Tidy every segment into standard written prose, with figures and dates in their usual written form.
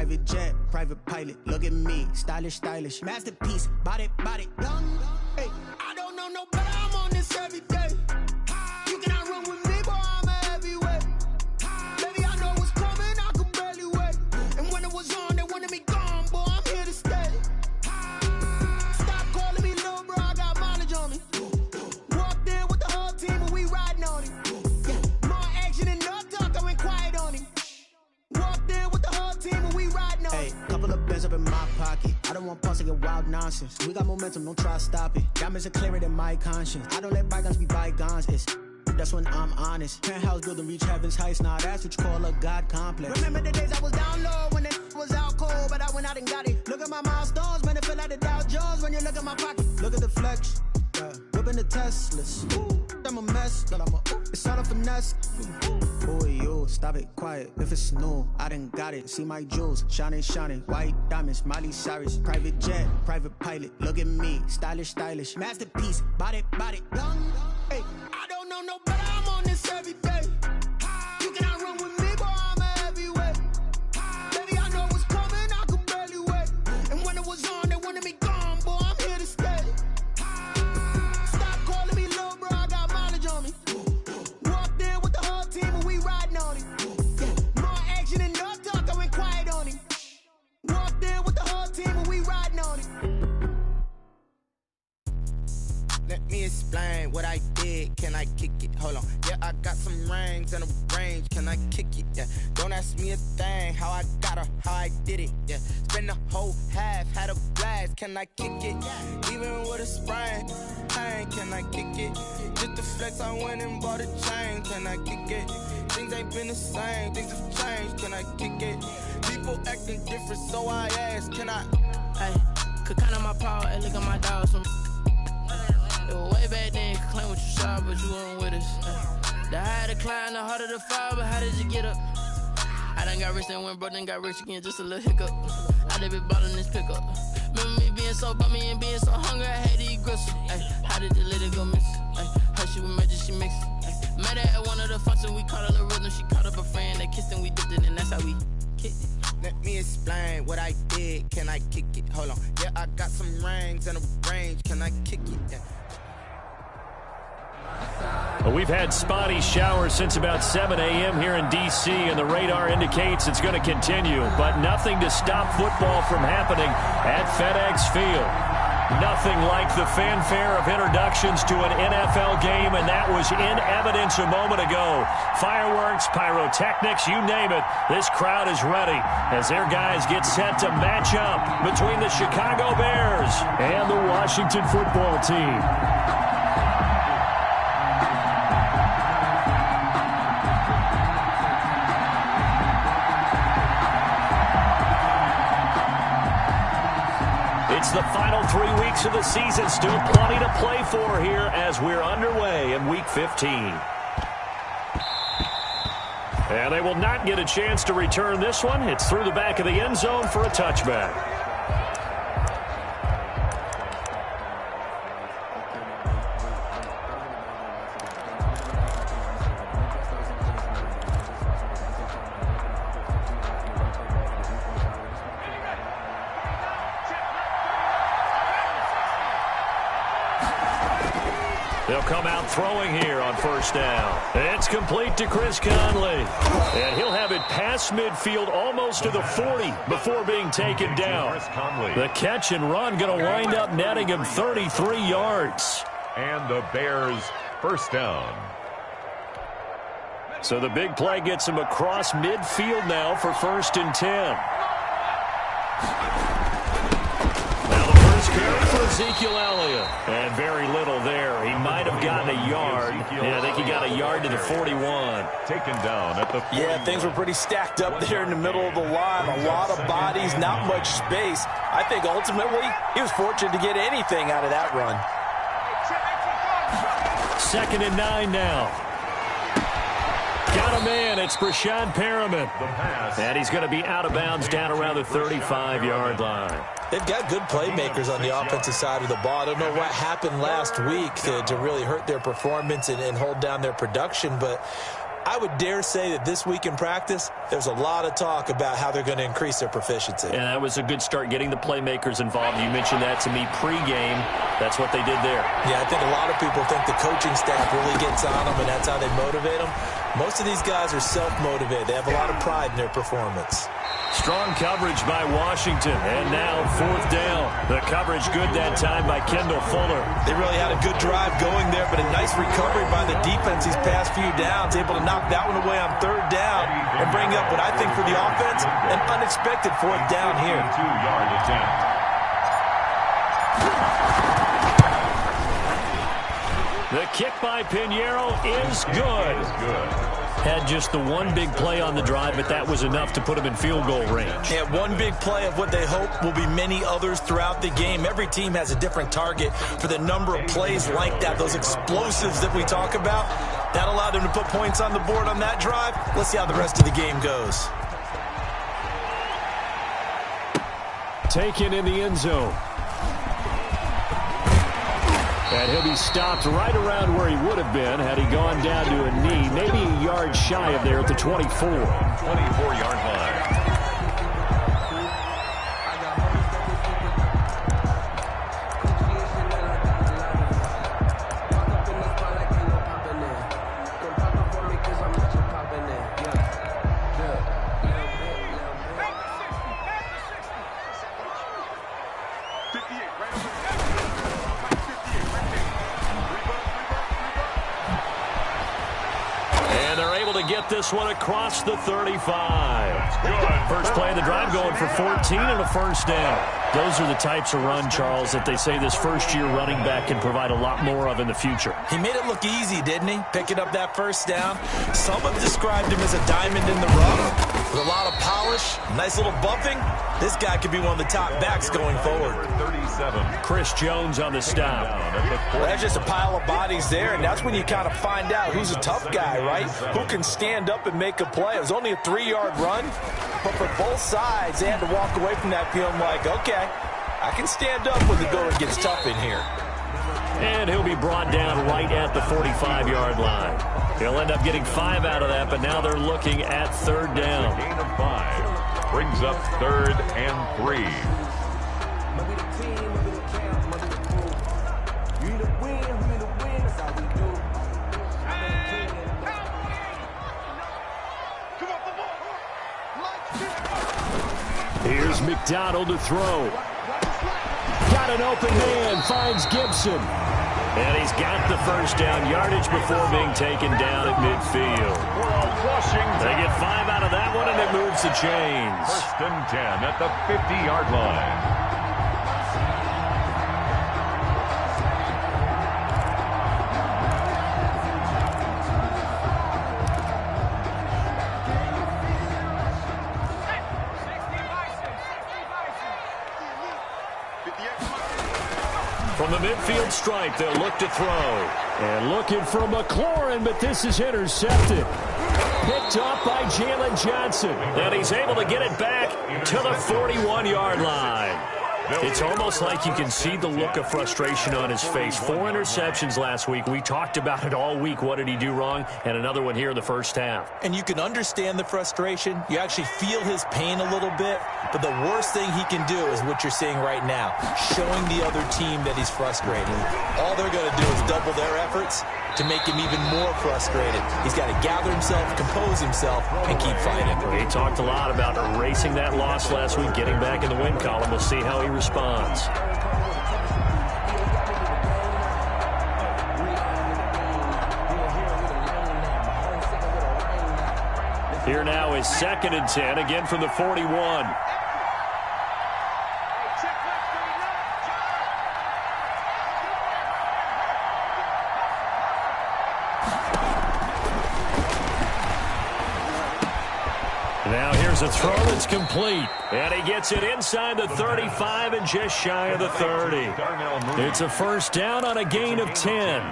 private jet, private pilot. Look at me, stylish, stylish. Masterpiece, body, done. Hey, I don't know no better, I'm on this every day. You cannot run with me, boy, I'm a heavyweight. Baby, I know what's coming, I could barely wait. And when it was on, they wanted me gone, boy, I'm here to stay. Stop calling me little bro, I got mileage on me. Walked in with the whole team and we riding on him. Yeah, more action and no talk, I went quiet on him. Walked in with the whole team and we riding on him. Hey, couple of bands up in my pocket. I don't want pause to get wild nonsense. We got momentum, don't try to stop it. Diamonds are clearer than my conscience. I don't let bygones be bygones. That's when I'm honest. Penthouse building reach heaven's heights. Now that's what you call a God complex. Remember the days I was down low when it was out cold, but I went out and got it. Look at my milestones, man, it feel like the Dow Jones when you look at my pocket. Look at the flex, whipping the Teslas. I'm a mess, but it's all a finesse. Who are you? Stop it, quiet. If it's new, I done got it. See my jewels, shining, white diamonds, Miley Cyrus. Private jet, private pilot. Look at me, stylish, stylish. Masterpiece, body, done. Hey, I don't know no better, I'm on this every day. You cannot run with me, boy, I'm a heavyweight. Baby, I know what's coming, I could barely wait. And when it was on, they wanted me gone, boy, I'm here to stay. Stop calling me little bro, I got mileage on me. Walked in with the whole team and we riding on him. Yeah, more action and no talk, I went quiet on him. Walked in with the whole team and we riding on him. Let me explain what I did. Can I kick it? Hold on. Yeah, I got some rings and a range. Can I kick it? Yeah. Don't ask me a thing. How I got her, how I did it. Yeah. Spend the whole half, had a blast. Can I kick it? Even with a sprain, pain. Can I kick it? Just to flex, I went and bought a chain. Can I kick it? Things ain't been the same. Things have changed. Can I kick it? People acting different, so I ask. Can I? Hey, could count on my power and look at my dogs from. It was way back then, you could claim what you saw, but you weren't with us. The higher the climb, the harder the fall, but how did you get up? I done got rich and went broke, then got rich again, just a little hiccup. I done been ballin' this pickup. Remember me being so bummy and being so hungry, I had to eat gristle. Ay, how did the lady go miss? Ay, her she was magic, she mixed. Ay, met her at one of the functions, we caught her the rhythm, she caught up a friend, they kissed and we dipped it, and that's how we kicked it. Let me explain what I did. Can I kick it? Hold on. Yeah, I got some rings and a range. Can I kick it? Yeah. Well, we've had spotty showers since about 7 a.m. here in D.C., and the radar indicates it's going to continue, but nothing to stop football from happening at FedEx Field. Nothing like the fanfare of introductions to an NFL game, and that was in evidence a moment ago. Fireworks, pyrotechnics, you name it. This crowd is ready as their guys get set to match up between the Chicago Bears and the Washington football team. It's the final 3 weeks of the season. Still plenty to play for here as we're underway in Week 15. And they will not get a chance to return this one. It's through the back of the end zone for a touchback. They'll come out throwing here on first down. It's complete to Chris Conley. And he'll have it past midfield almost to the 40 before being taken down. The catch and run going to wind up netting him 33 yards. And the Bears first down. So the big play gets him across midfield now for 1st and 10. Carry for Ezekiel Elliott. And very little there. He might have gotten a yard. Yeah, I think he got a yard to the 41. Taken down at the 41. Yeah, things were pretty stacked up there in the middle of the line. A lot of bodies, not much space. I think ultimately he was fortunate to get anything out of that run. 2nd and 9 now. Got a man. It's Brashad Perriman. And he's going to be out of bounds down around the 35-yard line. They've got good playmakers on the offensive side of the ball. I don't know what happened last week to really hurt their performance and hold down their production, but I would dare say that this week in practice, there's a lot of talk about how they're going to increase their proficiency. And that was a good start getting the playmakers involved. You mentioned that to me pregame. That's what they did there. Yeah, I think a lot of people think the coaching staff really gets on them, and that's how they motivate them. Most of these guys are self-motivated. They have a lot of pride in their performance. Strong coverage by Washington, and now 4th down. The coverage good that time by Kendall Fuller. They really had a good drive going there, but a nice recovery by the defense these past few downs, able to knock that one away on 3rd down and bring up what I think for the offense, an unexpected 4th down here. 2-yard attempt. The kick by Pinheiro is good. Had just the one big play on the drive, but that was enough to put him in field goal range. Yeah, one big play of what they hope will be many others throughout the game. Every team has a different target for the number of plays like that, those explosives that we talk about. That allowed them to put points on the board on that drive. Let's see how the rest of the game goes. Taken in the end zone. And he'll be stopped right around where he would have been had he gone down to a knee, maybe a yard shy of there at the 24. 24-yard line. Get this one across the 35. First play of the drive going for 14 and a 1st down. Those are the types of run, Charles, that they say this first-year running back can provide a lot more of in the future. He made it look easy, didn't he? Picking up that 1st down. Some have described him as a diamond in the rough with a lot of polish, nice little bumping. This guy could be one of the top backs going forward. 37. Chris Jones on the stop. Well, that's just a pile of bodies there, and that's when you kind of find out who's a tough guy, right? Who can stand up and make a play. It was only a 3-yard run, but for both sides, they had to walk away from that feeling like, okay, I can stand up when the going gets tough in here. And he'll be brought down right at the 45-yard line. He'll end up getting 5 out of that, but now they're looking at 3rd down. Gain of 5 brings up 3rd and 3. Here's McDonald to throw. Got an open man, finds Gibson. And he's got the 1st down yardage before being taken down at midfield. They get 5 out of that one, and it moves the chains. 1st and 10 at the 50-yard line. From the midfield stripe, they'll look to throw. And looking for McLaurin, but this is intercepted. Picked off by Jalen Johnson. And he's able to get it back to the 41-yard line. It's almost like you can see the look of frustration on his face. 4 interceptions last week. We talked about it all week. What did he do wrong? And another one here in the first half. And you can understand the frustration. You actually feel his pain a little bit. But the worst thing he can do is what you're seeing right now, showing the other team that he's frustrated. All they're going to do is double their efforts to make him even more frustrated. He's got to gather himself, compose himself, and keep fighting. He talked a lot about erasing that loss last week, getting back in the win column. We'll see how he responds. Here now is 2nd and 10, again from the 41. Now here's a throw that's complete. And he gets it inside the 35 and just shy of the 30. It's a 1st down on a gain of 10.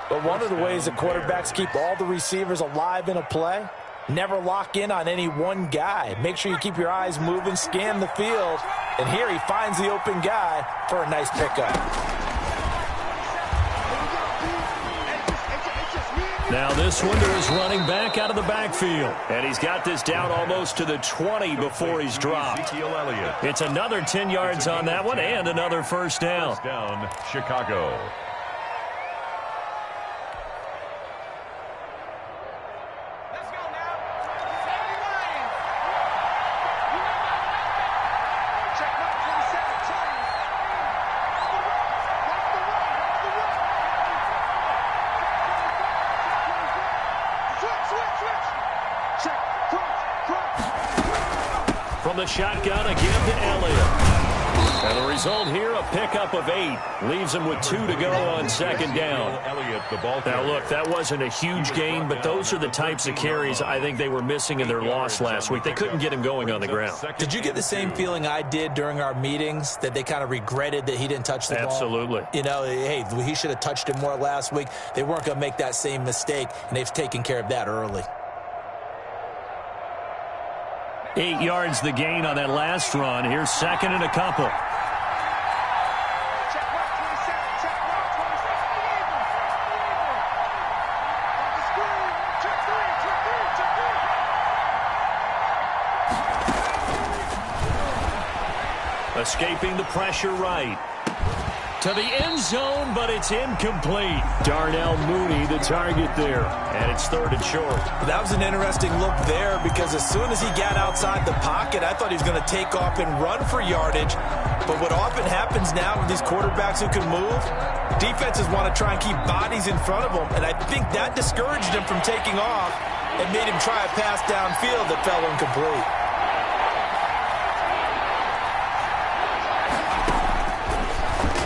But one of the ways that quarterbacks keep all the receivers alive in a play, never lock in on any one guy. Make sure you keep your eyes moving, scan the field. And here he finds the open guy for a nice pickup. Now this one to his running back out of the backfield. And he's got this down almost to the 20 before he's dropped. It's another 10 yards on that one and another first down. First down, Chicago. From the shotgun again to Elliott. And the result here, a pickup of 8. Leaves him with 2 to go on second down. Now, look, that wasn't a huge gain, but those are the types of carries I think they were missing in their loss last week. They couldn't get him going on the ground. Did you get the same feeling I did during our meetings, that they kind of regretted that he didn't touch the ball? Absolutely. You know, hey, he should have touched it more last week. They weren't going to make that same mistake, and they've taken care of that early. 8 yards the gain on that last run. Here's second and a couple. Escaping the pressure right. To the end zone, but it's incomplete. Darnell Mooney, the target there. And it's third and short. That was an interesting look there, because as soon as he got outside the pocket, I thought he was going to take off and run for yardage. But what often happens now with these quarterbacks who can move, defenses want to try and keep bodies in front of them. And I think that discouraged him from taking off and made him try a pass downfield that fell incomplete.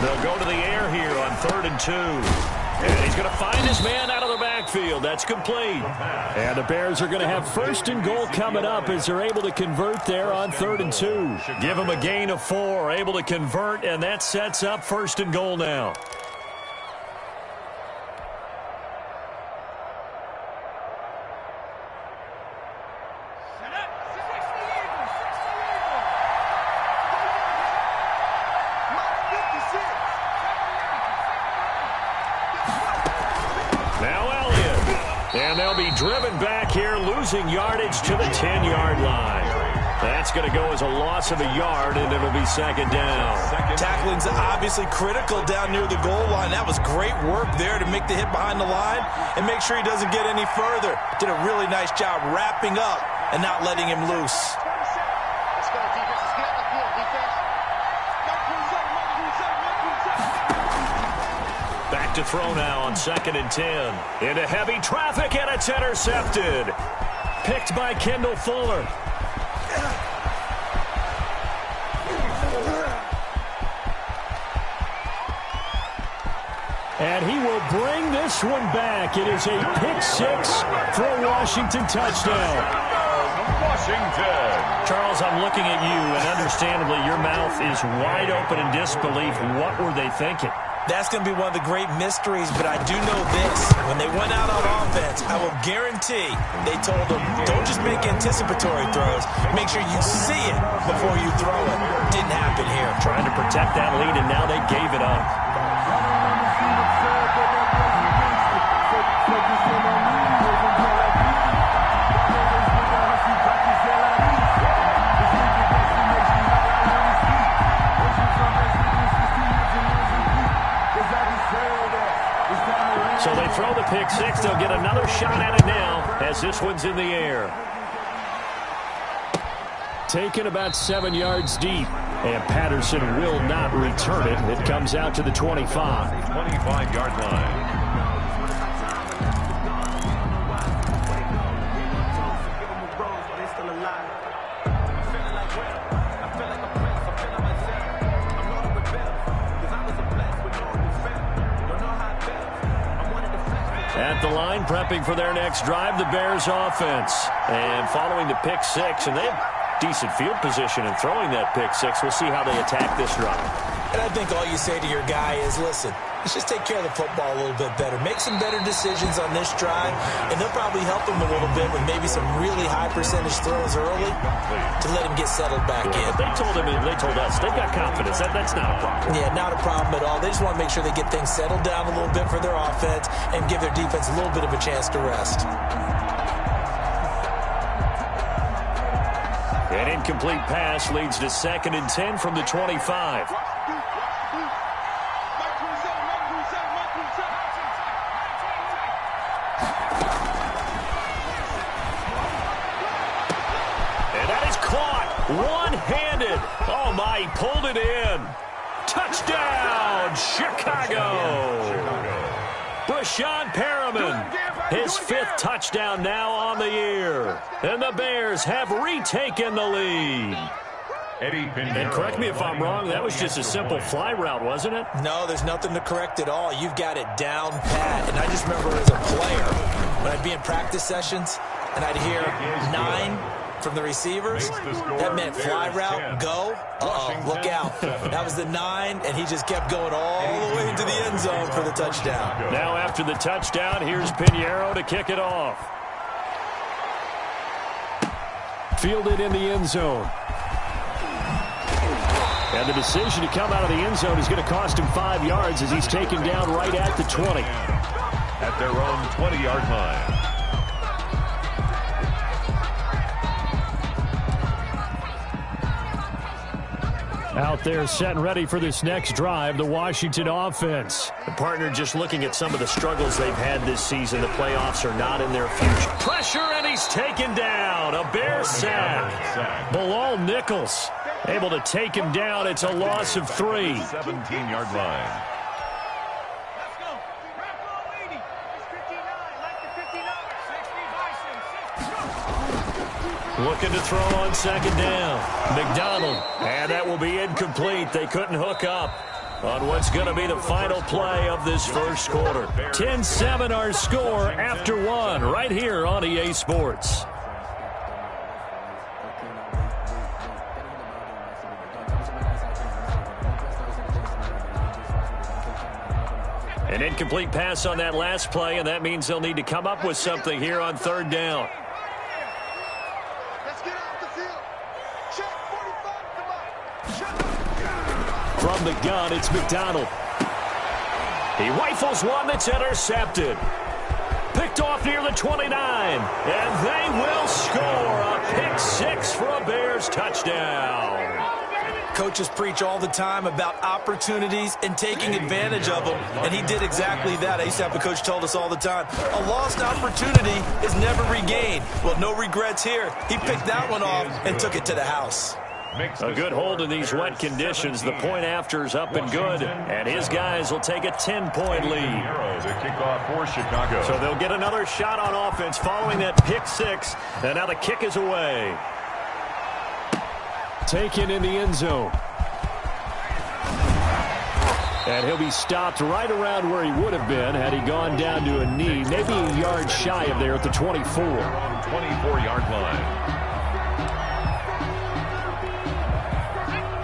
They'll go to the air here on 3rd and 2. And he's going to find his man out of the backfield. That's complete. And the Bears are going to have 1st and goal coming up as they're able to convert there on 3rd and 2. Give them a gain of 4, able to convert, and that sets up 1st and goal now. And they'll be driven back here, losing yardage to the 10-yard line. That's going to go as a loss of a yard, and it'll be second down. Tackling's obviously critical down near the goal line. That was great work there to make the hit behind the line and make sure he doesn't get any further. Did a really nice job wrapping up and not letting him loose. Back to throw now on 2nd and 10. Into heavy traffic, and it's intercepted. Picked by Kendall Fuller. And he will bring this one back. It is a pick-6 for a Washington touchdown. Washington. Charles, I'm looking at you, and understandably, your mouth is wide open in disbelief. What were they thinking? That's going to be one of the great mysteries, but I do know this. When they went out on offense, I will guarantee they told them, don't just make anticipatory throws. Make sure you see it before you throw it. Didn't happen here. Trying to protect that lead, and now they gave it up. So they throw the pick-6. They'll get another shot at it now as this one's in the air. Taken about 7 yards deep. And Patterson will not return it. It comes out to the 25. 25-yard line. At the line, prepping for their next drive, the Bears offense. And following the pick-6, and they have decent field position in throwing that pick-6. We'll see how they attack this drive. And I think all you say to your guy is, listen, let's just take care of the football a little bit better. Make some better decisions on this drive, and they'll probably help him a little bit with maybe some really high percentage throws early to let him get settled back in. But they told us, they've got confidence. That's not a problem. Yeah, not a problem at all. They just want to make sure they get things settled down a little bit for their offense and give their defense a little bit of a chance to rest. An incomplete pass leads to 2nd and 10 from the 25. And that is caught one-handed. Oh, my, he pulled it in. Touchdown, Chicago. Brashawn Perriman, his 5th touchdown now on the year. And the Bears have retaken the lead. And correct me if I'm wrong, that was just a simple fly route, wasn't it? No, there's nothing to correct at all. You've got it down pat. And I just remember as a player, when I'd be in practice sessions, and I'd hear 9 from the receivers, that meant fly route, go. Uh-oh, look out. That was the 9, and he just kept going all the way into the end zone for the touchdown. Now after the touchdown, here's Pinheiro to kick it off. Fielded in the end zone. And the decision to come out of the end zone is going to cost him 5 yards as he's taken down right at the 20. At their own 20-yard line. Out there set and ready for this next drive, the Washington offense. The partner just looking at some of the struggles they've had this season. The playoffs are not in their future. Pressure, and he's taken down. A Bear sack. Bilal Nichols able to take him down. It's a loss of 3. 17-yard line. Looking to throw on 2nd down. McDonald, and that will be incomplete. They couldn't hook up on what's going to be the final play of this first quarter. 10-7 our score after 1 right here on EA Sports. An incomplete pass on that last play, and that means they'll need to come up with something here on 3rd down. From the gun, it's McDonald. He rifles one that's intercepted. Picked off near the 29. And they will score a pick 6 for a Bears touchdown. Coaches preach all the time about opportunities and taking advantage of them, and he did exactly that. I used to have a coach told us all the time, a lost opportunity is never regained. Well, no regrets here. He picked that one off and took it to the house. A good hold in these wet conditions. The point after is up and good, and his guys will take a 10-point lead. The kickoff for Chicago. So they'll get another shot on offense following that pick 6, and now the kick is away. Taken in the end zone. And he'll be stopped right around where he would have been had he gone down to a knee, maybe a yard shy of there at the 24. 24-yard line.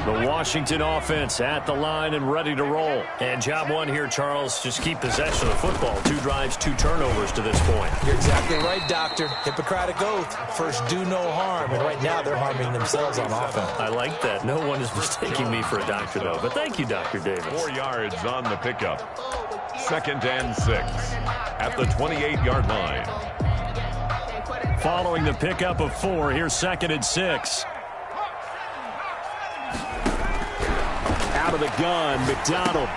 The Washington offense at the line and ready to roll. And job 1 here, Charles, just keep possession of the football. 2 drives, 2 turnovers to this point. You're exactly right, Doctor. Hippocratic oath. First, do no harm. And right now, they're harming themselves on offense. I like that. No one is mistaking me for a doctor, though. But thank you, Dr. Davis. 4 yards on the pickup. 2nd and 6 at the 28-yard line. Following the pickup of 4, here's 2nd and 6. Out of the gun, McDonald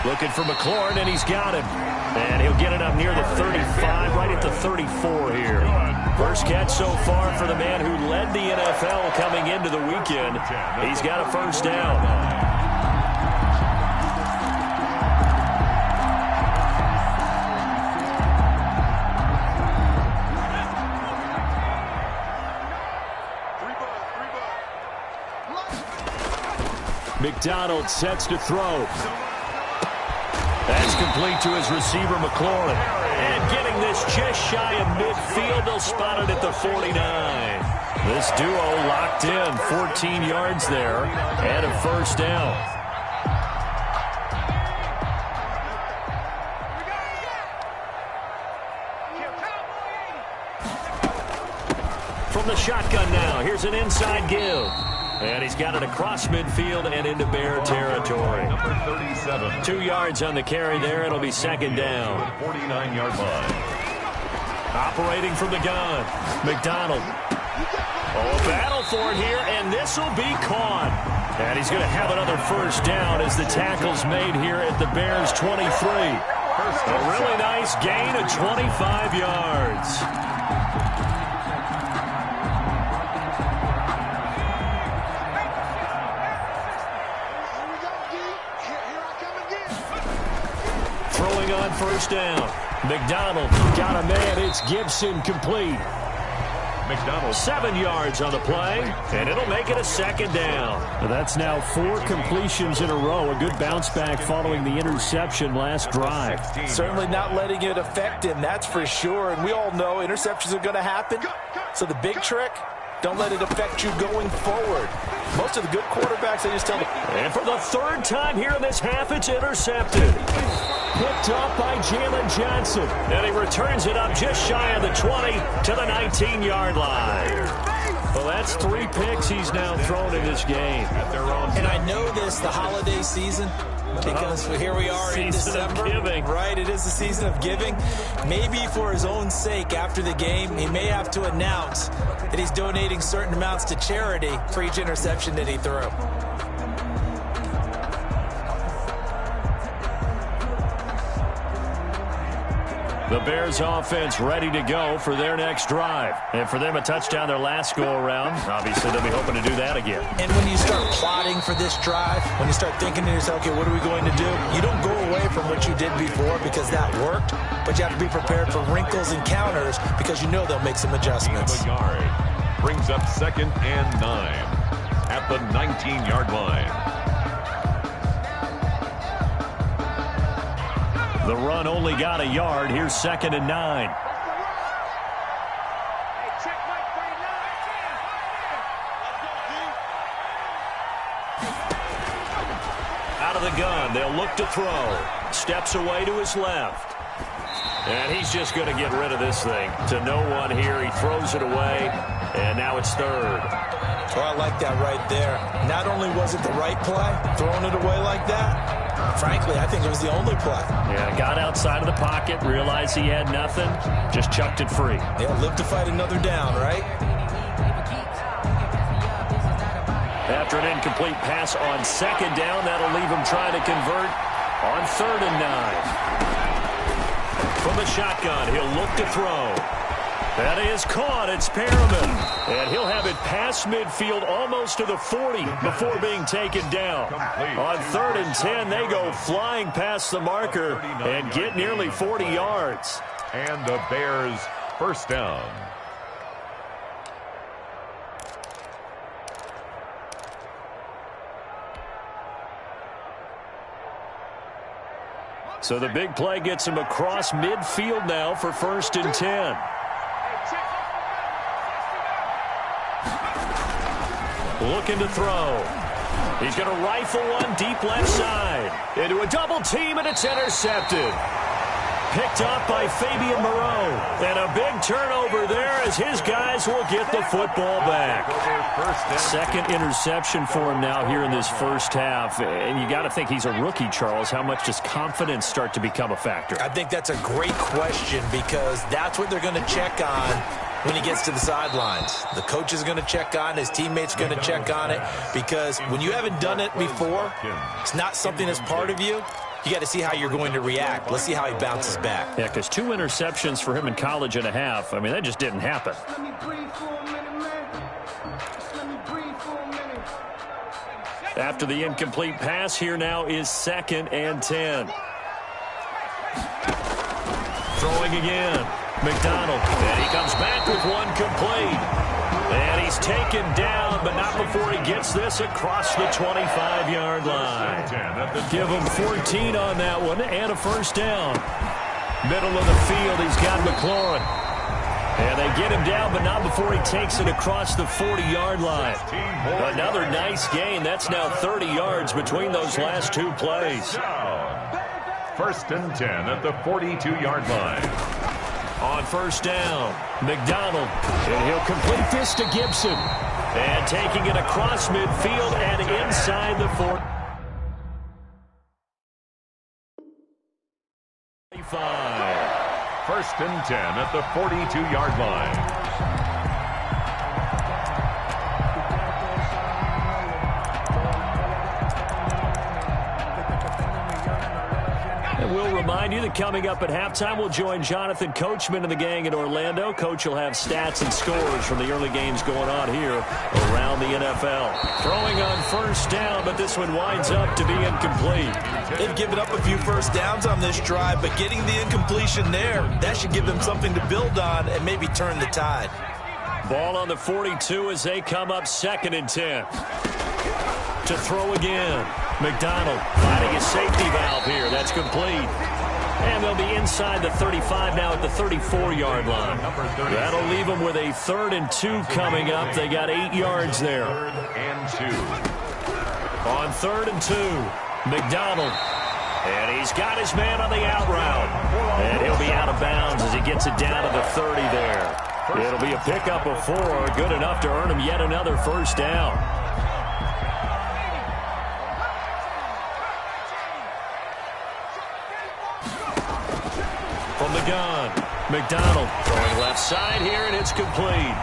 looking for McLaurin, and he's got him. And he'll get it up near the 35, right at the 34 here. First catch so far for the man who led the NFL coming into the weekend. He's got a first down. McDonald sets to throw. That's complete to his receiver, McLaurin. And getting this just shy of midfield, they'll spot it at the 49. This duo locked in, 14 yards there, and a first down. From the shotgun now, here's an inside give. And he's got it across midfield and into Bear territory. Number 37. 2 yards on the carry there. It'll be second down. 49-yard line. Operating from the gun, McDonald. Oh, battle for it here, and this will be caught. And he's going to have another first down as the tackle's made here at the Bears' 23. A really nice gain of 25 yards. Throwing on first down. McDonald got a man. It's Gibson complete. McDonald. 7 yards on the play, and it'll make it a second down. That's now 4 completions in a row. A good bounce back following the interception last drive. Certainly not letting it affect him, that's for sure. And we all know interceptions are going to happen. So the big trick, don't let it affect you going forward. Most of the good quarterbacks, they just tell them. And for the 3rd time here in this half, it's intercepted. Picked up by Jalen Johnson. And he returns it up just shy of the 20 to the 19-yard line. Well, that's 3 picks he's now thrown in this game. And I know this, the holiday season, because here we are in December. Right, it is the season of giving. Maybe for his own sake, after the game, he may have to announce that he's donating certain amounts to charity for each interception that he threw. The Bears offense ready to go for their next drive. And for them, a touchdown their last go-around. Obviously, they'll be hoping to do that again. And when you start plotting for this drive, when you start thinking to yourself, okay, what are we going to do? You don't go away from what you did before because that worked, but you have to be prepared for wrinkles and counters because you know they'll make some adjustments. Brings up 2nd and 9 at the 19-yard line. The run only got a yard. Here's 2nd and 9. Out of the gun, they'll look to throw. Steps away to his left. And he's just going to get rid of this thing to no one here. He throws it away, and now it's 3rd. Oh, I like that right there. Not only was it the right play, throwing it away like that, frankly, I think it was the only play. Yeah, got outside of the pocket, realized he had nothing, just chucked it free. Yeah, live to fight another down, right? After an incomplete pass on 2nd down, that'll leave him trying to convert on 3rd and 9. From the shotgun, he'll look to throw. That is caught. It's Perriman. And he'll have it past midfield almost to the 40 before being taken down. On 3rd and 10, they go flying past the marker and get nearly 40 yards. And the Bears first down. So the big play gets him across midfield now for 1st and 10. Looking to throw. He's going to rifle one deep left side. Into a double team, and it's intercepted. Picked up by Fabian Moreau. And a big turnover there as his guys will get the football back. 2nd interception for him now here in this first half. And you got to think he's a rookie, Charles. How much does confidence start to become a factor? I think that's a great question because that's what they're going to check on when he gets to the sidelines. The coach is going to check on, his teammates are going to check on it, because when you haven't done it before, it's not something that's part of you. You got to see how you're going to react. Let's see how he bounces back. Yeah, because 2 interceptions for him in college and a half. I mean, that just didn't happen. After the incomplete pass, here now is 2nd and 10. Throwing again. McDonald, and he comes back with one complete. And he's taken down, but not before he gets this across the 25-yard line. Give him 14 on that one and a first down. Middle of the field, he's got McLaurin. And they get him down, but not before he takes it across the 40-yard line. Another nice gain. That's now 30 yards between those last 2 plays. 1st and 10 at the 42-yard line. On first down, McDonald. And he'll complete this to Gibson. And taking it across midfield and inside the 4. 1st and 10 at the 42-yard line. We'll remind you that coming up at halftime, we'll join Jonathan Coachman and the gang in Orlando. Coach will have stats and scores from the early games going on here around the NFL. Throwing on first down, but this one winds up to be incomplete. They've given up a few first downs on this drive, but getting the incompletion there, that should give them something to build on and maybe turn the tide. Ball on the 42 as they come up 2nd and 10. To throw again. McDonald finding a safety valve here. That's complete. And they'll be inside the 35 now at the 34-yard line. That'll leave them with a 3rd and 2 coming up. They got 8 yards there. 3rd and 2. On 3rd and 2, McDonald. And he's got his man on the out route. And he'll be out of bounds as he gets it down to the 30 there. It'll be a pickup of 4. Good enough to earn him yet another first down. From the gun, McDonald throwing left side here, and it's complete.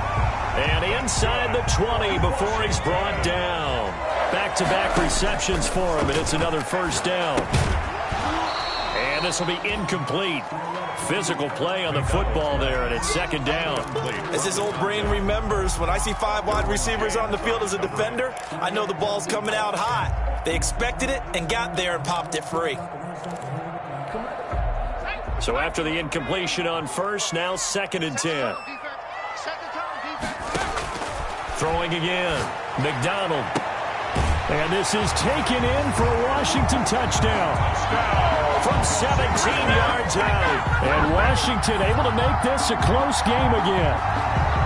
And inside the 20 before he's brought down. Back-to-back receptions for him, and it's another first down. And this will be incomplete. Physical play on the football there, and it's 2nd down. As his old brain remembers, when I see 5 wide receivers on the field as a defender, I know the ball's coming out hot. They expected it and got there and popped it free. So after the incompletion on first, now 2nd and 10. Throwing again, McDonald. And this is taken in for a Washington touchdown. From 17 yards out. And Washington able to make this a close game again.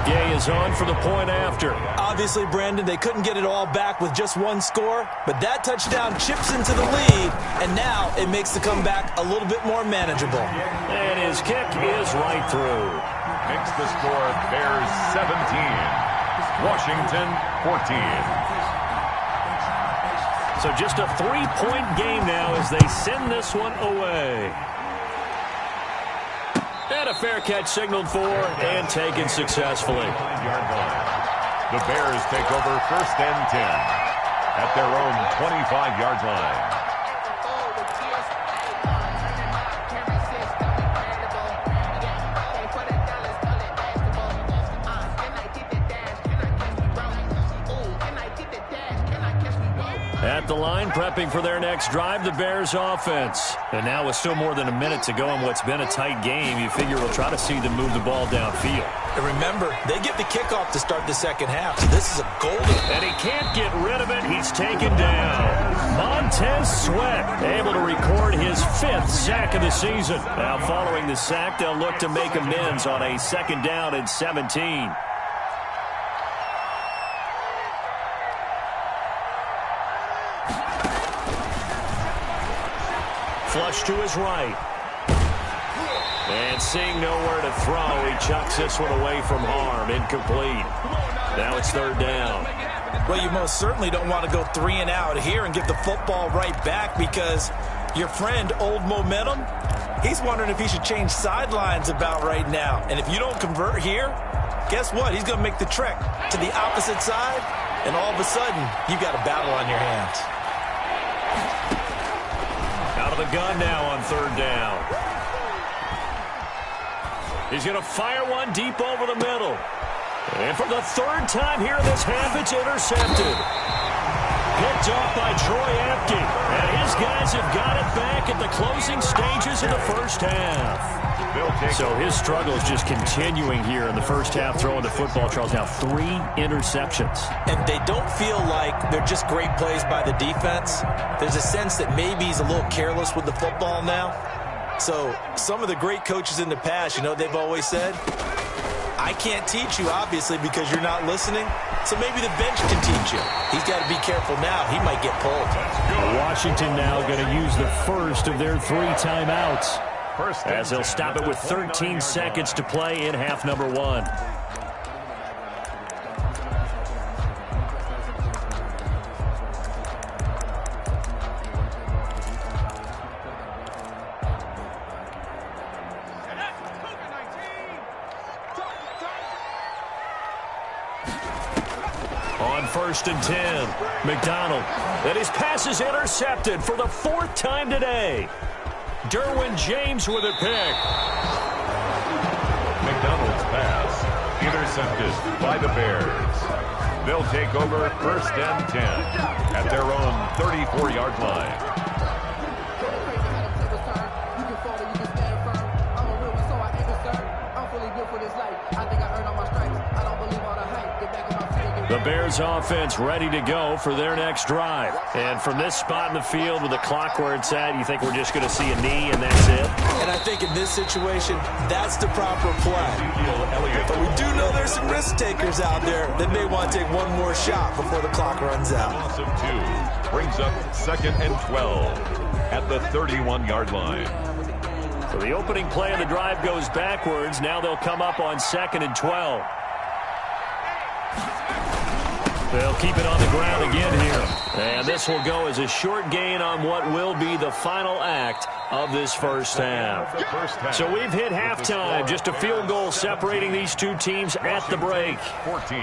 Gay is on for the point after. Obviously, Brandon, they couldn't get it all back with just one score, but that touchdown chips into the lead, and now it makes the comeback a little bit more manageable. And his kick is right through. Makes the score Bears 17, Washington 14. So just a 3-point game now as they send this one away. And a fair catch signaled for and taken successfully. The Bears take over 1st and 10 at their own 25-yard line. At the line, prepping for their next drive, the Bears offense. And now with still more than a minute to go in what's been a tight game, you figure we'll try to see them move the ball downfield. And remember, they get the kickoff to start the 2nd half, so this is a golden. And he can't get rid of it. He's taken down. Montez Sweat able to record his 5th sack of the season. Now following the sack, they'll look to make amends on a 2nd down and 17. Flush to his right. And seeing nowhere to throw, he chucks this one away from harm. Incomplete. Now it's 3rd down. Well, you most certainly don't want to go 3 and out here and give the football right back because your friend, Old Momentum, he's wondering if he should change sidelines about right now. And if you don't convert here, guess what? He's going to make the trek to the opposite side, and all of a sudden, you've got a battle on your hands. Out of the gun now on 3rd down. He's going to fire one deep over the middle. And for the 3rd time here in this half, it's intercepted. Picked off by Troy Apke. And his guys have got it back at the closing stages of the first half. So his struggle is just continuing here in the first half, throwing the football. Charles, now 3 interceptions. And they don't feel like they're just great plays by the defense. There's a sense that maybe he's a little careless with the football now. So some of the great coaches in the past, you know, they've always said, I can't teach you, obviously, because you're not listening. So maybe the bench can teach you. He's got to be careful now. He might get pulled. Washington now going to use the first of their 3 timeouts. as they'll stop it with 13 seconds to play in half number 1. On 1st and 10, McDonald. And his pass is intercepted for the 4th time today. Derwin James with a pick. McDonald's pass intercepted by the Bears. They'll take over 1st and 10 at their own 34-yard line. The Bears offense ready to go for their next drive. And from this spot in the field with the clock where it's at, you think we're just going to see a knee and that's it? And I think in this situation, that's the proper play. But we do know there's some risk takers out there that may want to take one more shot before the clock runs out. Loss of 2 brings up 2nd and 12 at the 31-yard line. So the opening play of the drive goes backwards. Now they'll come up on 2nd and 12. They'll keep it on the ground again here. And this will go as a short gain on what will be the final act of this first half. So we've hit halftime. Just a field goal separating these two teams at the break.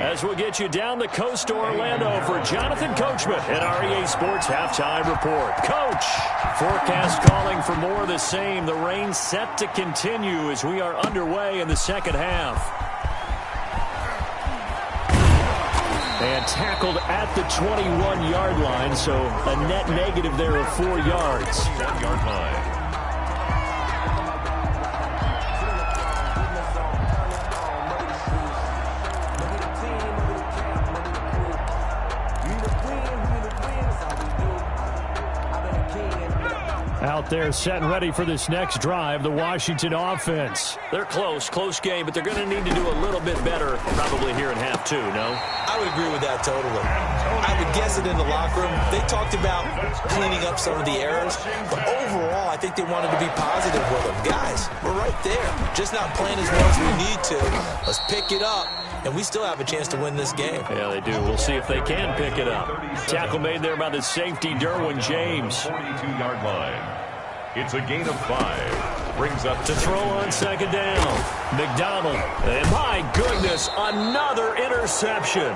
As we'll get you down the coast to Orlando for Jonathan Coachman at REA Sports Halftime Report. Coach, forecast calling for more of the same. The rain set to continue as we are underway in the second half. And tackled at the 21-yard line, so a net negative there of 4 yards. 1-yard line. Out there set and ready for this next drive, the Washington offense. They're close game, but they're going to need to do a little bit better probably here in half 2, no? I would agree with that totally. I would guess it in the locker room. They talked about cleaning up some of the errors, but overall, I think they wanted to be positive with them. Guys, we're right there. Just not playing as well as we need to. Let's pick it up, and we still have a chance to win this game. Yeah, they do. We'll see if they can pick it up. Tackle made there by the safety, Derwin James. 42-yard line. It's a gain of 5. Brings up to throw on 2nd down. McDonald. And my goodness, another interception.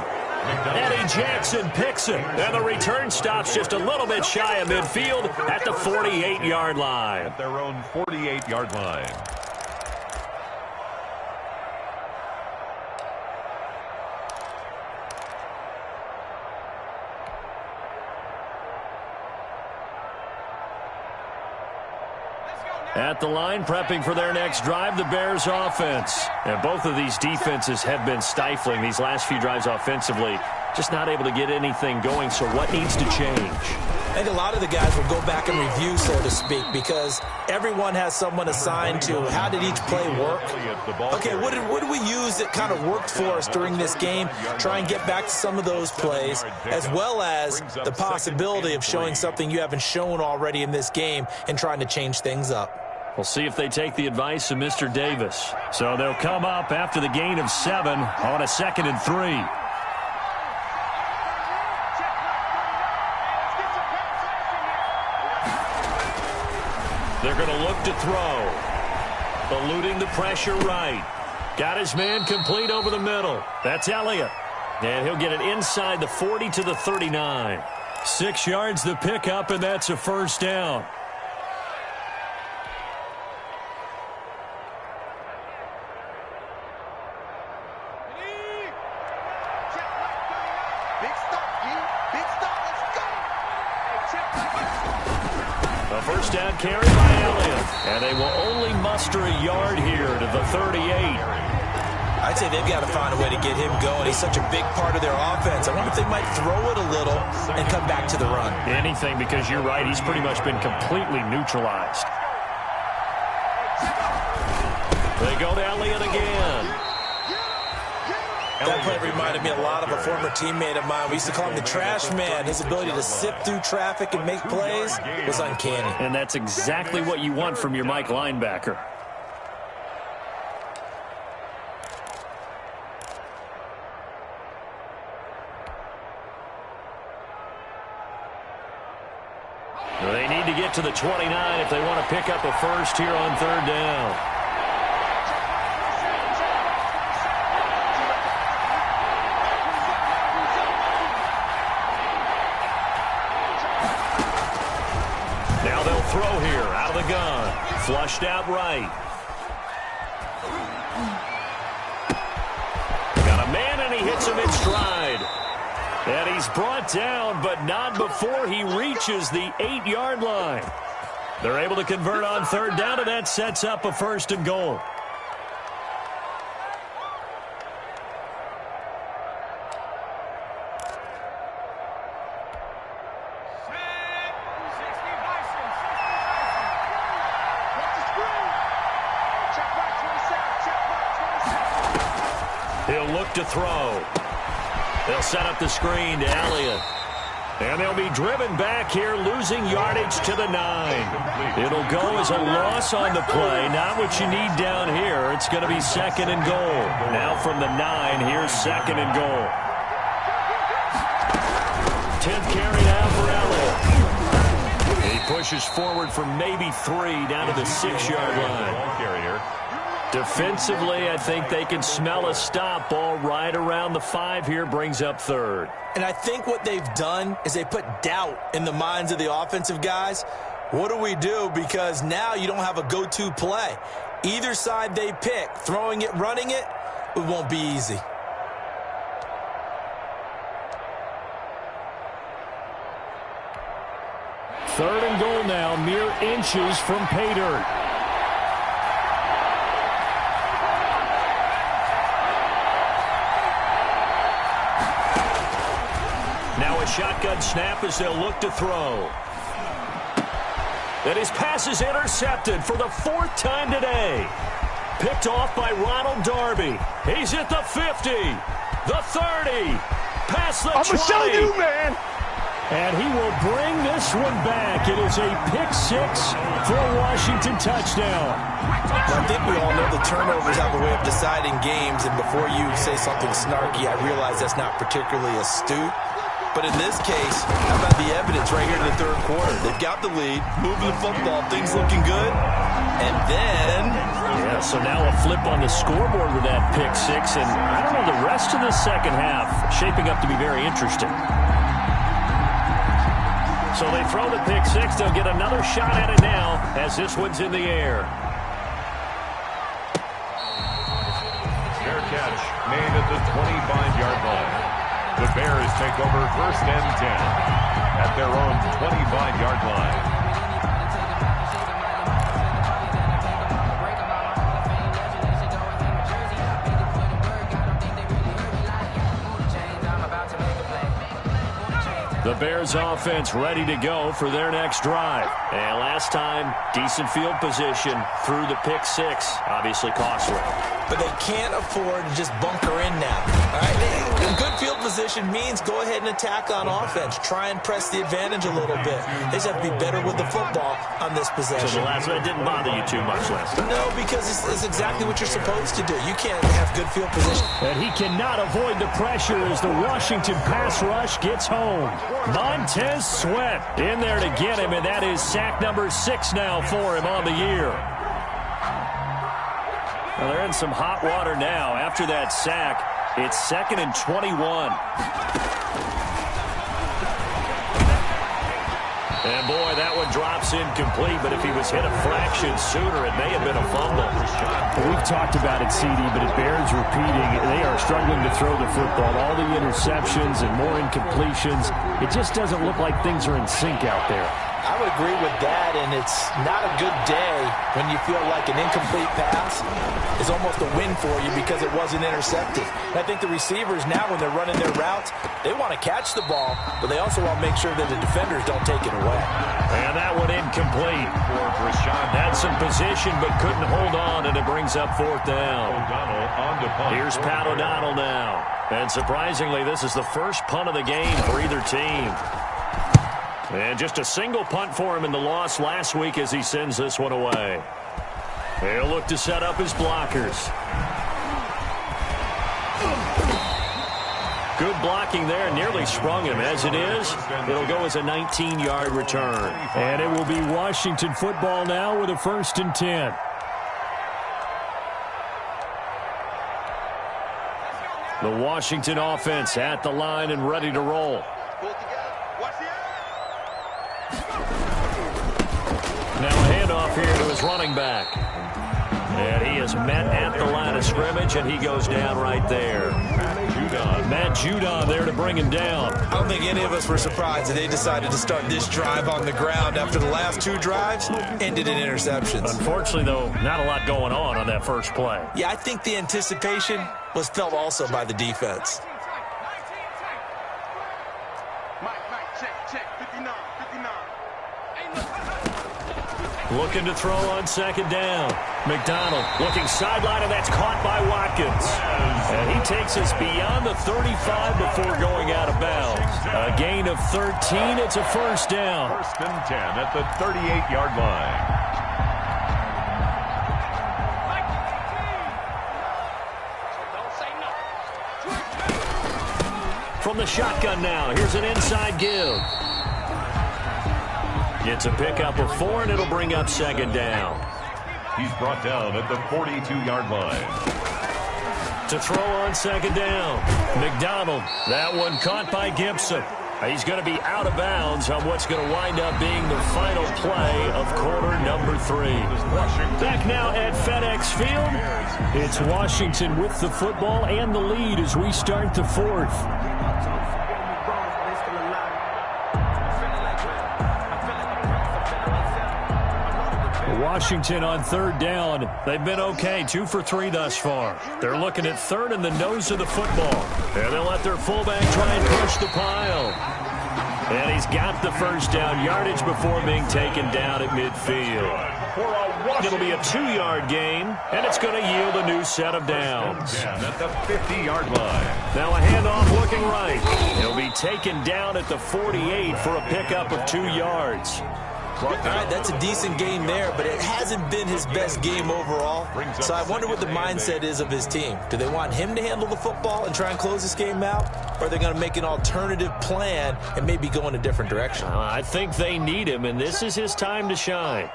Eddie Jackson picks it. And the return stops just a little bit shy of midfield at the 48-yard line. At their own 48-yard line. At the line, prepping for their next drive, the Bears offense. And both of these defenses have been stifling these last few drives offensively. Just not able to get anything going, so what needs to change? I think a lot of the guys will go back and review, so to speak, because everyone has someone assigned to how did each play work. Okay, what did we use that kind of worked for us during this game? Try and get back to some of those plays, as well as the possibility of showing something you haven't shown already in this game and trying to change things up. We'll see if they take the advice of Mr. Davis. So they'll come up after the gain of 7 on a 2nd and 3. They're going to look to throw. Eluding the pressure right. Got his man complete over the middle. That's Elliott. And he'll get it inside the 40 to the 39. 6 yards the pickup, and that's a first down. A first down carry by Elliott. And they will only muster a yard here to the 38. I'd say they've got to find a way to get him going. He's such a big part of their offense. I wonder if they might throw it a little and come back to the run. Anything, because you're right. He's pretty much been completely neutralized. They go to Elliott again. That play reminded me a lot of a former teammate of mine. We used to call him the trash man. His ability to sift through traffic and make plays was uncanny. And that's exactly what you want from your Mike linebacker. They need to get to the 29 if they want to pick up a first here on third down. Now they'll throw here out of the gun. Flushed out right. Got a man and he hits him in stride. And he's brought down, but not before he reaches the 8-yard line. They're able to convert on third down, and that sets up a first and goal. He'll look to throw. They'll set up the screen to Elliott. And they'll be driven back here, losing yardage to the 9. It'll go as a loss on the play. Not what you need down here. It's going to be second and goal. Now from the 9, here's second and goal. 10th carry now for Elliott. He pushes forward from maybe 3 down to the 6-yard line. Defensively, I think they can smell a stop. Ball right around the 5 here, brings up third. And I think what they've done is they put doubt in the minds of the offensive guys. What do we do? Because now you don't have a go-to play. Either side they pick, throwing it, running it, it won't be easy. Third and goal now, mere inches from pay dirt. Shotgun snap as they'll look to throw. And his pass is intercepted for the 4th time today. Picked off by Ronald Darby. He's at the 50, the 30, past the 20. I'm going to show you, man. And he will bring this one back. It is a pick 6 for a Washington touchdown. I think we all know the turnovers have a way of deciding games, and before you say something snarky, I realize that's not particularly astute. But in this case, how about the evidence right here in the third quarter? They've got the lead, moving the football, things looking good. And then... Yeah, so now a flip on the scoreboard with that pick 6. And I don't know, the rest of the second half shaping up to be very interesting. So they throw the pick 6. They'll get another shot at it now as this one's in the air. Fair catch made at the 25-yard line. The Bears take over first and 10 at their own 25-yard line. The Bears offense ready to go for their next drive. And last time, decent field position through the pick 6. Obviously costly. But they can't afford to just bunker in now. All right? Good field position means go ahead and attack on offense. Try and press the advantage a little bit. They just have to be better with the football on this possession. So the last one didn't bother you too much last time? No, because it's exactly what you're supposed to do. You can't have good field position. And he cannot avoid the pressure as the Washington pass rush gets home. Montez Sweat in there to get him, and that is sack number 6 now for him on the year. Well, they're in some hot water now. After that sack, it's 2nd and 21. And boy, that one drops incomplete, but if he was hit a fraction sooner, it may have been a fumble. We've talked about it, CD, but it bears repeating. They are struggling to throw the football. All the interceptions and more incompletions. It just doesn't look like things are in sync out there. I would agree with that, and it's not a good day when you feel like an incomplete pass is almost a win for you because it wasn't intercepted. And I think the receivers now, when they're running their routes, they want to catch the ball, but they also want to make sure that the defenders don't take it away. And that one incomplete. Had some position but couldn't hold on, and it brings up fourth down. Here's Pat O'Donnell now. And surprisingly, this is the first punt of the game for either team. And just a single punt for him in the loss last week as he sends this one away. He'll look to set up his blockers. Good blocking there, nearly sprung him. As it is, it'll go as a 19-yard return. And it will be Washington football now with a 1st and 10. The Washington offense at the line and ready to roll. Now a handoff here to his running back. And he is met at the line of scrimmage, and he goes down right there. Matt Judon there to bring him down. I don't think any of us were surprised that they decided to start this drive on the ground after the last 2 drives ended in interceptions. Unfortunately, though, not a lot going on that first play. Yeah, I think the anticipation was felt also by the defense. Looking to throw on 2nd down. McDonald looking sideline, and that's caught by Watkins. And he takes us beyond the 35 before going out of bounds. A gain of 13. It's a 1st down. 1st and 10 at the 38-yard line. From the shotgun now, here's an inside give. Gets a pickup of 4, and it'll bring up 2nd down. He's brought down at the 42-yard line. To throw on 2nd down. McDonald, that one caught by Gibson. He's going to be out of bounds on what's going to wind up being the final play of quarter number 3. Back now at FedEx Field. It's Washington with the football and the lead as we start the 4th. Washington on 3rd down. They've been okay, 2 for 3 thus far. They're looking at 3rd and the nose of the football. And they'll let their fullback try and push the pile. And he's got the 1st down yardage before being taken down at midfield. It'll be a 2-yard gain, and it's going to yield a new set of downs. At the 50-yard line. Now a handoff looking right. He'll be taken down at the 48 for a pickup of 2 yards. All right, that's a decent game there, but it hasn't been his best game overall. So I wonder what the mindset is of his team. Do they want him to handle the football and try and close this game out? Or are they going to make an alternative plan and maybe go in a different direction? I think they need him, and this is his time to shine.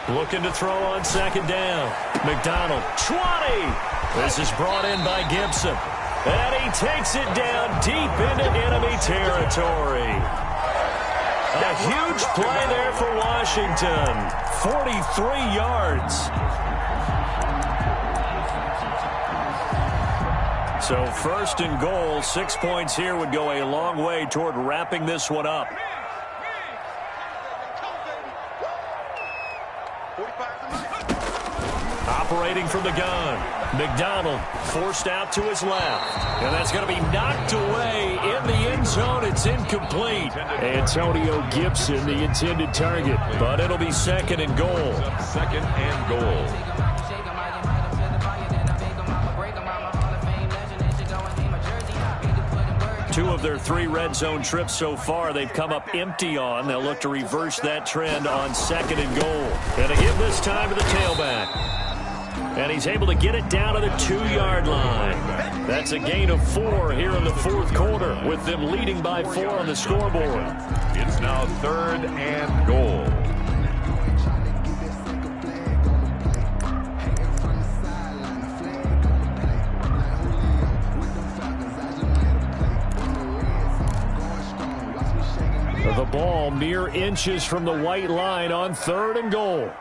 Looking to throw on 2nd down. McDonald, 20. This is brought in by Gibson. And he takes it down deep into enemy territory. A huge play there for Washington. 43 yards. So 1st and goal, 6 points here would go a long way toward wrapping this one up. Operating from the gun. McDonald forced out to his left. And that's going to be knocked away in the end zone. It's incomplete. Antonio Gibson, the intended target. But it'll be 2nd and goal. 2nd and goal. Two of their 3 red zone trips so far, they've come up empty on. They'll look to reverse that trend on 2nd and goal. And to give this time to the tailback. And he's able to get it down to the 2-yard line. That's a gain of 4 here in the 4th quarter, with them leading by 4 on the scoreboard. It's now 3rd and goal. The ball mere inches from the white line on 3rd and goal.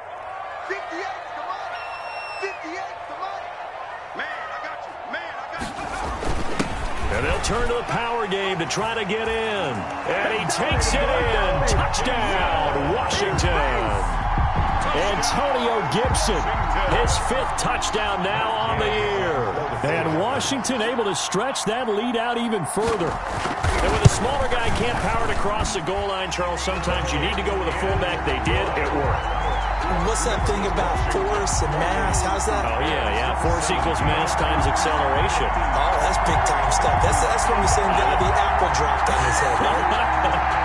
turn to the power game to try to get in. And he takes it in. Touchdown, Washington. Antonio Gibson, his 5th touchdown now on the year. And Washington able to stretch that lead out even further. And when the smaller guy can't power it across the goal line, Charles, sometimes you need to go with a fullback. They did. It worked. What's that thing about force and mass? How's that? Oh, yeah. Force equals mass times acceleration. Oh, that's big-time stuff. That's from the same guy the apple dropped on his head, right?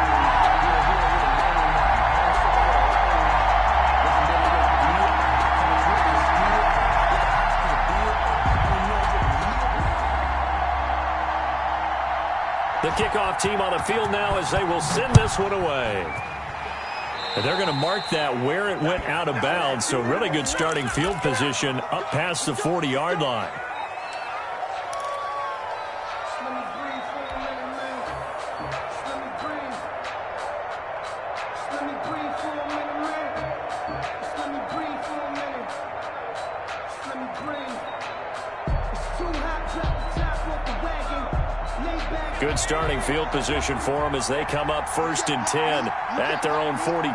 The kickoff team on the field now as they will send this one away. And they're going to mark that where it went out of bounds, so really good starting field position up past the 40-yard line. Good starting field position for them as they come up 1st and 10 at their own 42.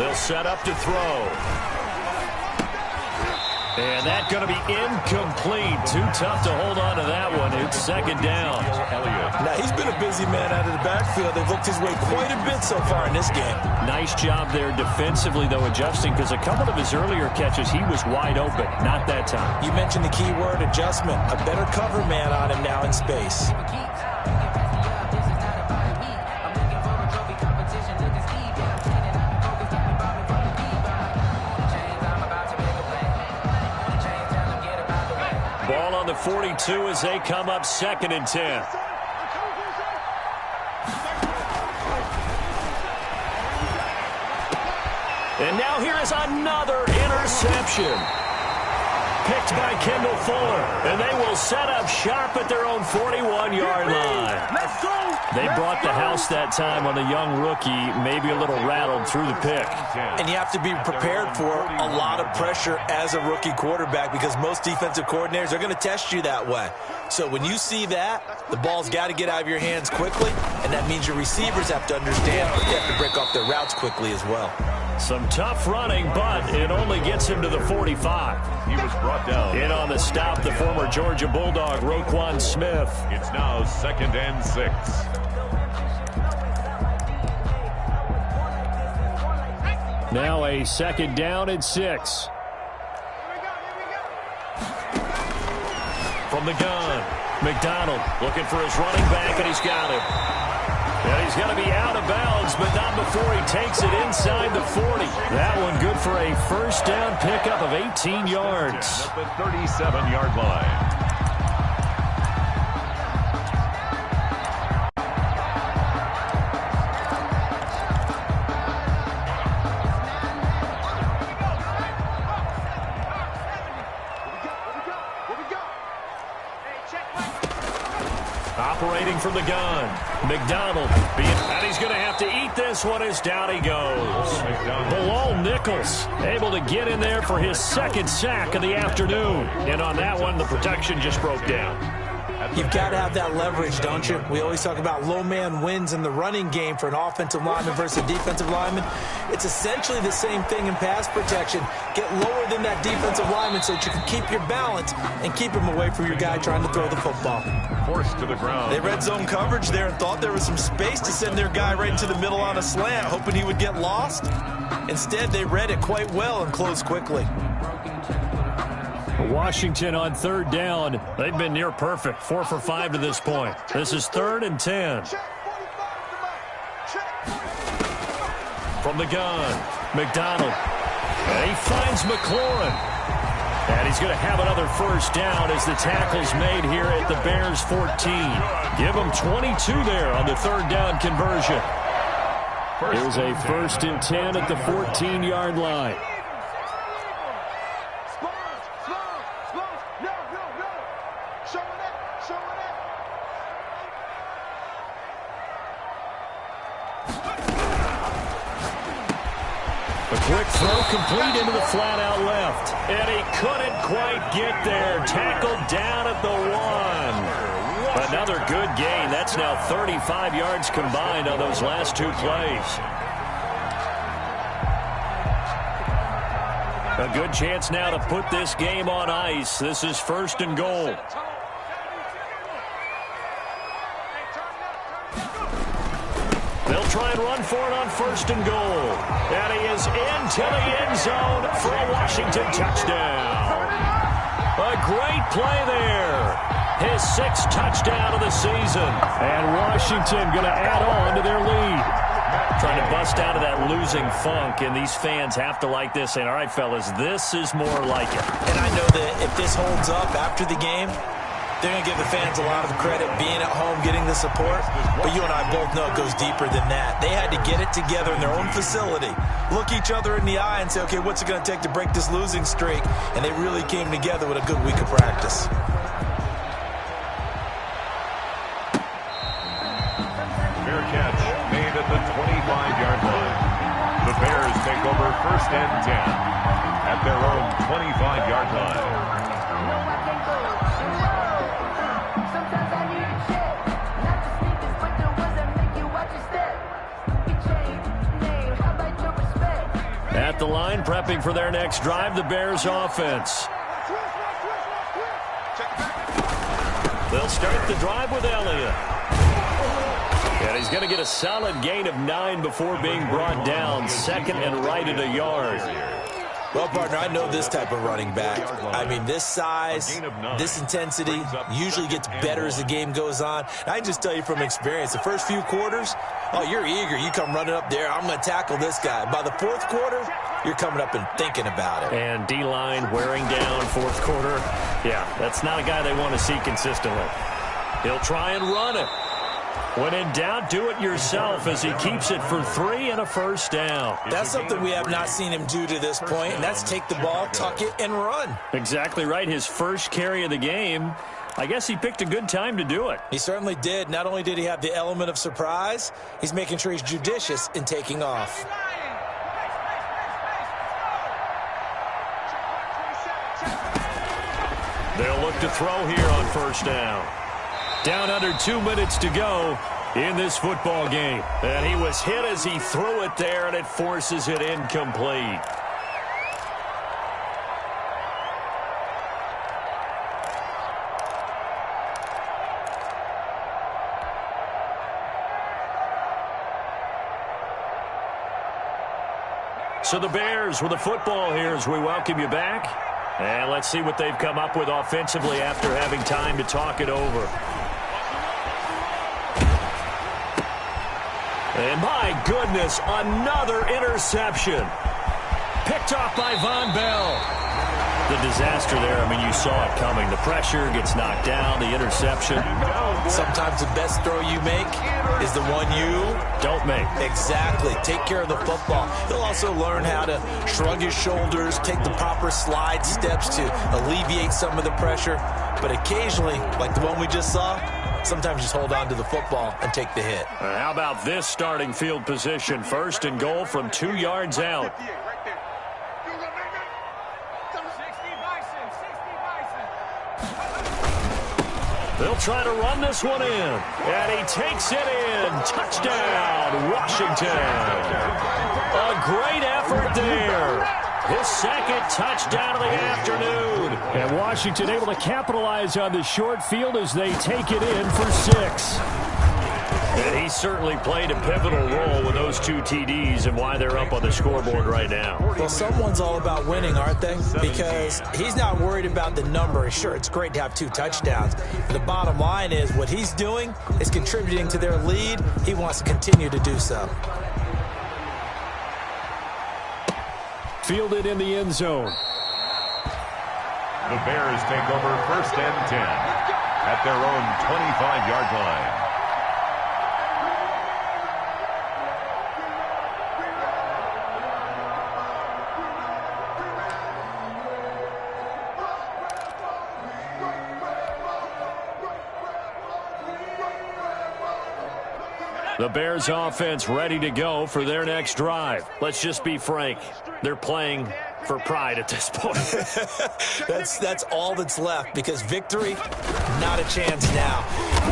They'll set up to throw. And that's going to be incomplete. Too tough to hold on to that one. It's 2nd down. Now, he's been a busy man out of the backfield. They've looked his way quite a bit so far in this game. Nice job there defensively, though, adjusting, because a couple of his earlier catches, he was wide open. Not that time. You mentioned the key word, adjustment. A better cover man on him now in space. Ball on the 42 as they come up 2nd and 10. And now here is another interception. Picked by Kendall Fuller. And they will set up shop at their own 41-yard line. Let's go. They brought the house that time on a young rookie, maybe a little rattled through the pick. And you have to be prepared for a lot of pressure as a rookie quarterback because most defensive coordinators are going to test you that way. So when you see that, the ball's got to get out of your hands quickly, and that means your receivers have to understand they have to break off their routes quickly as well. Some tough running, but it only gets him to the 45. He was brought down. In on the stop, the former Georgia Bulldog, Roquan Smith. It's now 2nd and 6. Now a 2nd down and 6. From the gun, McDonald looking for his running back, and he's got him. And he's going to be out of bounds, but not before he takes it inside the 40. That one good for a 1st down pickup of 18 yards. At the 37-yard line. Operating from the gun, McDonald, and he's going to have to eat this one as down he goes. Bilal Nichols able to get in there for his 2nd sack of the afternoon. And on that one, the protection just broke down. You've got to have that leverage, don't you? We always talk about low man wins in the running game for an offensive lineman versus a defensive lineman. It's essentially the same thing in pass protection. Get lower than that defensive lineman so that you can keep your balance and keep him away from your guy trying to throw the football. Forced to the ground. They read zone coverage there and thought there was some space to send their guy right into the middle on a slant, hoping he would get lost. Instead, they read it quite well and closed quickly. Washington on 3rd down. They've been near perfect, 4 for 5 to this point. This is 3rd and 10. From the gun, McDonald. And he finds McLaurin. And he's going to have another 1st down as the tackle's made here at the Bears 14. Give them 22 there on the 3rd down conversion. Here's a 1st and 10 at the 14-yard line. A quick throw complete into the flat out left. And he couldn't quite get there. Tackled down at the 1. Another good gain. That's now 35 yards combined on those last two plays. A good chance now to put this game on ice. This is 1st and goal. They'll try and run for it on 1st and goal. And he is into the end zone for a Washington touchdown. A great play there. His 6th touchdown of the season. And Washington going to add on to their lead. Trying to bust out of that losing funk, and these fans have to like this. And all right, fellas, this is more like it. And I know that if this holds up after the game, they're going to give the fans a lot of credit being at home, getting the support. But you and I both know it goes deeper than that. They had to get it together in their own facility, look each other in the eye and say, okay, what's it going to take to break this losing streak? And they really came together with a good week of practice. Fair catch made at the 25-yard line. The Bears take over 1st and 10 at their own 25-yard line. At the line, prepping for their next drive, the Bears offense. They'll start the drive with Elliott. And he's going to get a solid gain of 9 before being brought down. 2nd and right at a yard. Well, partner, I know this type of running back. I mean, this size, this intensity usually gets better as the game goes on. And I can just tell you from experience, the first few quarters, oh, you're eager. You come running up there, I'm going to tackle this guy. By the 4th quarter, you're coming up and thinking about it. And D-line wearing down 4th quarter. Yeah, that's not a guy they want to see consistently. He'll try and run it. When in doubt, do it yourself as he keeps it for 3 and a 1st down. That's something we have not seen him do to this point, and that's take the ball, tuck it, and run. Exactly right. His first carry of the game. I guess he picked a good time to do it. He certainly did. Not only did he have the element of surprise, he's making sure he's judicious in taking off. They'll look to throw here on 1st down. Down under 2 minutes to go in this football game. And he was hit as he threw it there, and it forces it incomplete. So the Bears with the football here as we welcome you back. And let's see what they've come up with offensively after having time to talk it over. And my goodness, another interception. Picked off by Von Bell. The disaster there, I mean, you saw it coming. The pressure gets knocked down, the interception. Sometimes the best throw you make is the one you don't make. Exactly. Take care of the football. He'll also learn how to shrug his shoulders, take the proper slide steps to alleviate some of the pressure. But occasionally, like the one we just saw, sometimes just hold on to the football and take the hit. How about this starting field position? 1st and goal from 2 yards out. They'll try to run this one in. And he takes it in. Touchdown, Washington. A great effort there. His 2nd touchdown of the afternoon. And Washington able to capitalize on the short field as they take it in for 6. And he certainly played a pivotal role with those 2 TDs and why they're up on the scoreboard right now. Well, someone's all about winning, aren't they? Because he's not worried about the number. Sure, it's great to have 2 touchdowns. But the bottom line is what he's doing is contributing to their lead. He wants to continue to do so. Fielded in the end zone. The Bears take over 1st and 10 at their own 25-yard line. The Bears offense ready to go for their next drive. Let's just be frank. They're playing for pride at this point. That's all that's left, because victory, not a chance now.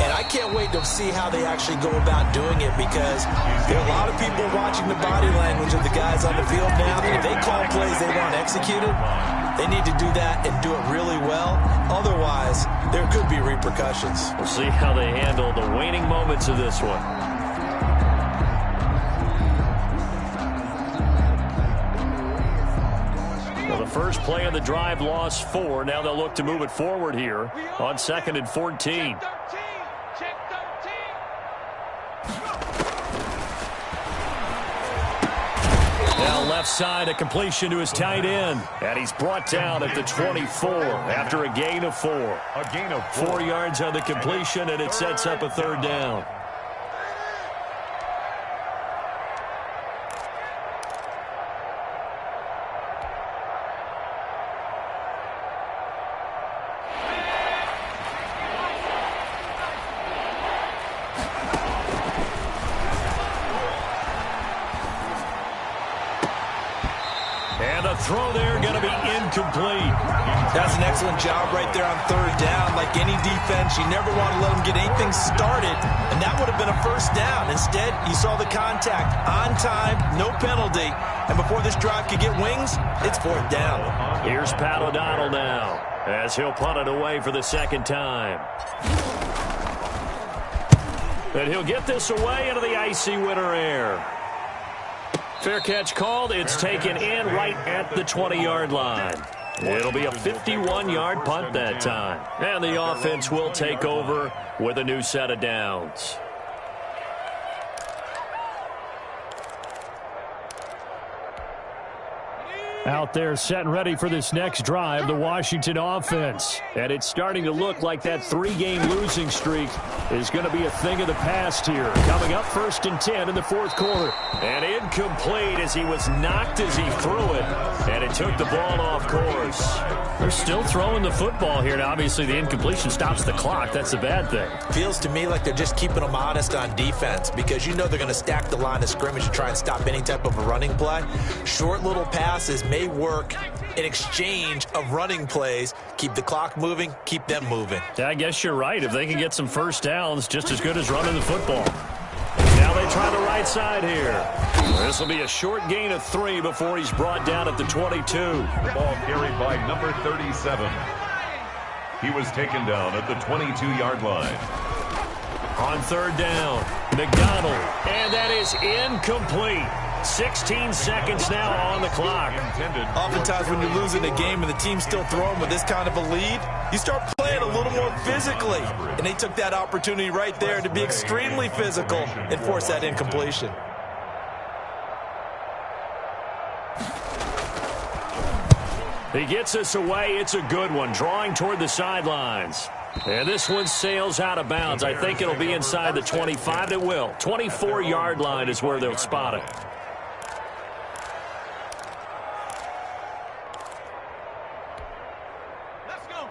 And I can't wait to see how they actually go about doing it, because there are a lot of people watching the body language of the guys on the field now. And if they call plays they want executed, they need to do that and do it really well. Otherwise, there could be repercussions. We'll see how they handle the waning moments of this one. Well, the first play of the drive lost 4. Now they'll look to move it forward here on 2nd and 14. Now left side, a completion to his tight end. And he's brought down at the 24 after a gain of 4. A gain of 4 yards on the completion, and it sets up a 3rd down. And a throw there going to be incomplete. That's an excellent job right there on 3rd down. Like any defense, you never want to let them get anything started, and that would have been a 1st down. Instead, you saw the contact on time, no penalty, and before this drive could get wings, it's 4th down. Here's Pat O'Donnell now as he'll punt it away for the 2nd time. And he'll get this away into the icy winter air. Fair catch called. It's taken in right at the 20-yard line. It'll be a 51-yard punt that time. And the offense will take over with a new set of downs. Out there set and ready for this next drive, the Washington offense. And it's starting to look like that 3-game losing streak is going to be a thing of the past here. Coming up 1st and 10 in the 4th quarter. And incomplete as he was knocked as he threw it. And it took the ball off course. They're still throwing the football here. Now, obviously, the incompletion stops the clock. That's the bad thing. Feels to me like they're just keeping them honest on defense, because you know they're going to stack the line of scrimmage to try and stop any type of a running play. Short little passes may work in exchange of running plays. Keep the clock moving, keep them moving. Yeah, I guess you're right. If they can get some 1st downs, just as good as running the football. Now they try the right side here. This will be a short gain of 3 before he's brought down at the 22. The ball carried by number 37. He was taken down at the 22-yard line. On 3rd down, McDonald, and that is incomplete. 16 seconds now on the clock. Oftentimes when you're losing a game and the team's still throwing with this kind of a lead, you start playing a little more physically. And they took that opportunity right there to be extremely physical and force that incompletion. He gets us away. It's a good one, drawing toward the sidelines. And this one sails out of bounds. I think it'll be inside the 25. It will. 24-yard line is where they'll spot it.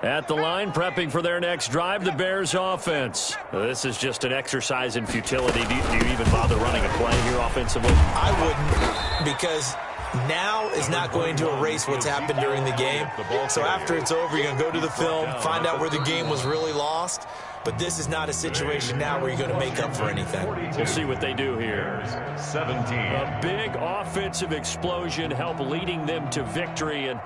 At the line, prepping for their next drive, the Bears offense. This is just an exercise in futility. Do you even bother running a play here offensively? I wouldn't, because now is not going to erase what's happened during the game. So after it's over, you're going to go to the film, find out where the game was really lost. But this is not a situation now where you're going to make up for anything. We'll see what they do here. 17. A big offensive explosion help leading them to victory. And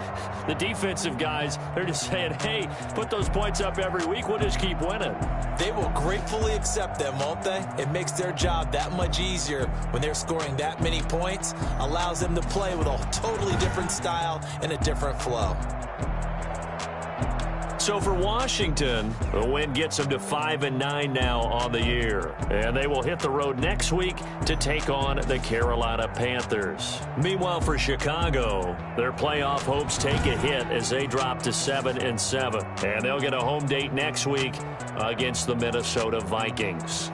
the defensive guys, they're just saying, hey, put those points up every week. We'll just keep winning. They will gratefully accept them, won't they? It makes their job that much easier when they're scoring that many points. Allows them to play with a totally different style and a different flow. So for Washington, the win gets them to 5-9 now on the year. And they will hit the road next week to take on the Carolina Panthers. Meanwhile, for Chicago, their playoff hopes take a hit as they drop to 7-7. And they'll get a home date next week against the Minnesota Vikings.